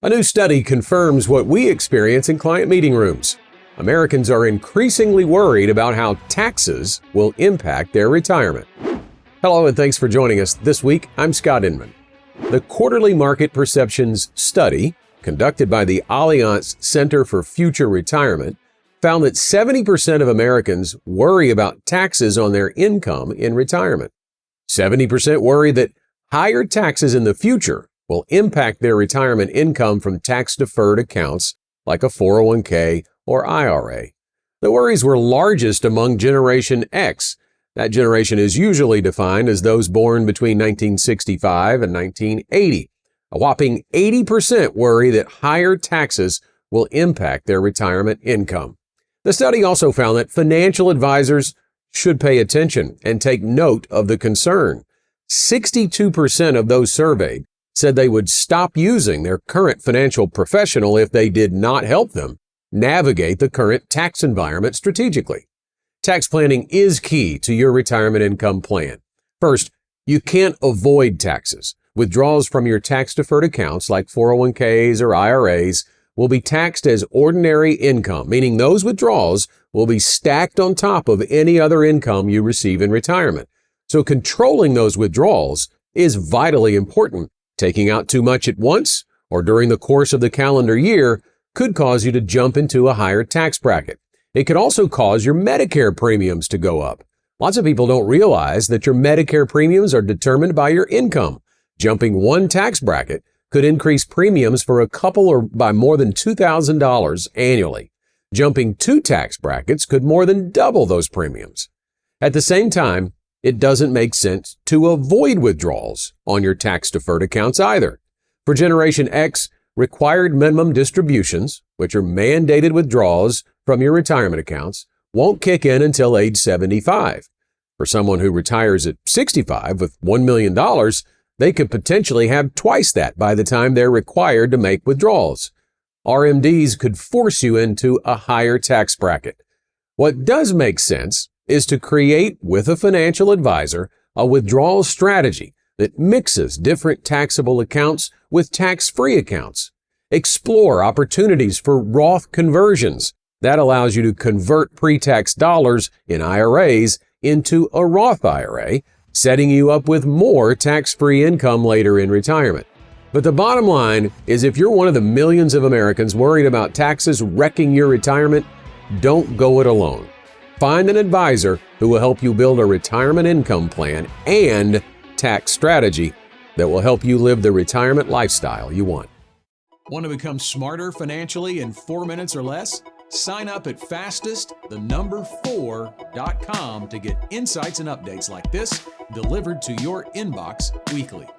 A new study confirms what we experience in client meeting rooms. Americans are increasingly worried about how taxes will impact their retirement. Hello, and thanks for joining us this week. I'm Scott Inman. The Quarterly Market Perceptions Study, conducted by the Allianz Center for Future Retirement, found that 70% of Americans worry about taxes on their income in retirement. 70% worry that higher taxes in the future will impact their retirement income from tax-deferred accounts like a 401k or IRA. The worries were largest among Generation X. That generation is usually defined as those born between 1965 and 1980. A whopping 80% worry that higher taxes will impact their retirement income. The study also found that financial advisors should pay attention and take note of the concern. 62% of those surveyed said they would stop using their current financial professional if they did not help them navigate the current tax environment strategically. Tax planning is key to your retirement income plan. First, you can't avoid taxes. Withdrawals from your tax-deferred accounts like 401ks or IRAs will be taxed as ordinary income, meaning those withdrawals will be stacked on top of any other income you receive in retirement. So controlling those withdrawals is vitally important. Taking out too much at once or during the course of the calendar year could cause you to jump into a higher tax bracket. It could also cause your Medicare premiums to go up. Lots of people don't realize that your Medicare premiums are determined by your income. Jumping one tax bracket could increase premiums for a couple or by more than $2,000 annually. Jumping two tax brackets could more than double those premiums. At the same time, it doesn't make sense to avoid withdrawals on your tax-deferred accounts either. For Generation X, required minimum distributions, which are mandated withdrawals from your retirement accounts, won't kick in until age 75. For someone who retires at 65 with $1 million, they could potentially have twice that by the time they're required to make withdrawals. RMDs could force you into a higher tax bracket. What does make sense is to create with a financial advisor a withdrawal strategy that mixes different taxable accounts with tax-free accounts. Explore opportunities for Roth conversions. That allows you to convert pre-tax dollars in IRAs into a Roth IRA, setting you up with more tax-free income later in retirement. But the bottom line is, if you're one of the millions of Americans worried about taxes wrecking your retirement, don't go it alone. Find an advisor who will help you build a retirement income plan and tax strategy that will help you live the retirement lifestyle you want. Want to become smarter financially in 4 minutes or less? Sign up at fastest4.com to get insights and updates like this delivered to your inbox weekly.